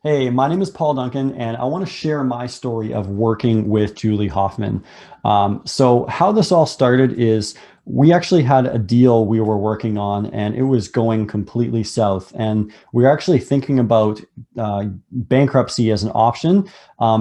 Hey, my name is Paul Duncan, and I want to share my story of working with Julie Hoffman. So, how this all started is we actually had a deal we were working on, and it was going completely south. And we were actually thinking about bankruptcy as an option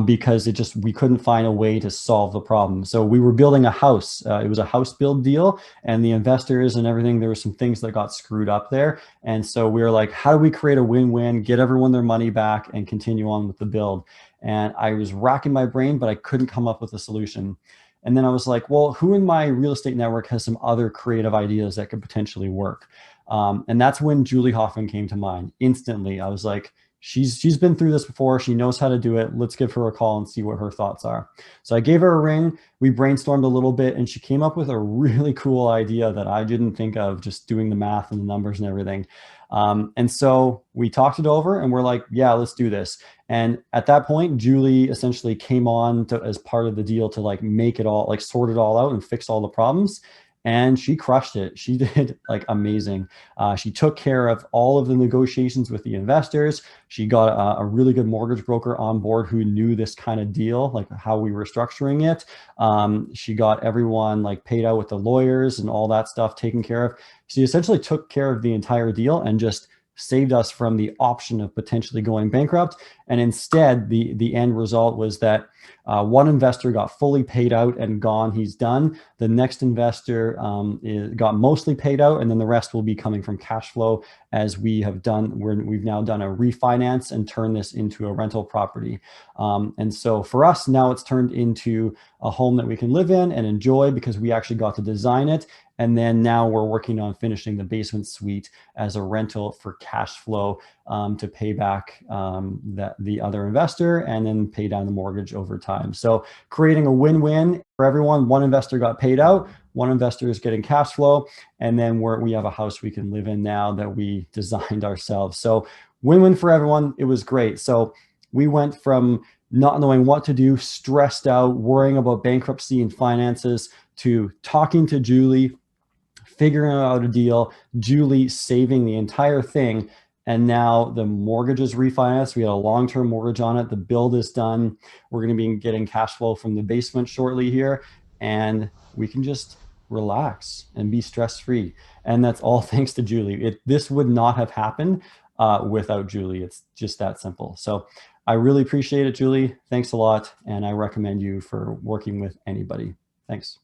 because we couldn't find a way to solve the problem. So, we were building a house. It was a house build deal, and the investors and everything, there were some things that got screwed up there. And so we were like, how do we create a win-win, get everyone their money back and continue on with the build? And I was racking my brain, but I couldn't come up with a solution. And then I was like, well, who in my real estate network has some other creative ideas that could potentially work? And that's when Julie Hoffman came to mind. Instantly, I was like, she's been through this before. She knows how to do it. Let's give her a call and see what her thoughts are. So I gave her a ring. We brainstormed a little bit, and she came up with a really cool idea that I didn't think of, just doing the math and the numbers and everything. And so we talked it over and we're like, yeah, let's do this. And at that point, Julie essentially came on as part of the deal to like make it all, like sort it all out and fix all the problems. And she crushed it. She did like amazing. She took care of all of the negotiations with the investors. She got a really good mortgage broker on board who knew this kind of deal, like how we were structuring it. She got everyone like paid out with the lawyers and all that stuff taken care of. She essentially took care of the entire deal and just saved us from the option of potentially going bankrupt. And instead, the end result was that one investor got fully paid out and gone. He's done. The next investor got mostly paid out, and then the rest will be coming from cash flow as we have done. We've now done a refinance and turned this into a rental property. And so for us, now it's turned into a home that we can live in and enjoy because we actually got to design it. And then now we're working on finishing the basement suite as a rental for cash flow to pay back the other investor and then pay down the mortgage over time. So creating a win-win for everyone. One investor got paid out, one investor is getting cash flow, and then we have a house we can live in now that we designed ourselves. So win-win for everyone. It was great. So we went from not knowing what to do, stressed out, worrying about bankruptcy and finances, to talking to Julie, figuring out a deal, Julie saving the entire thing. And now the mortgage is refinanced. We had a long-term mortgage on it. The build is done. We're going to be getting cash flow from the basement shortly here. And we can just relax and be stress-free. And that's all thanks to Julie. This would not have happened without Julie. It's just that simple. So I really appreciate it, Julie. Thanks a lot. And I recommend you for working with anybody. Thanks.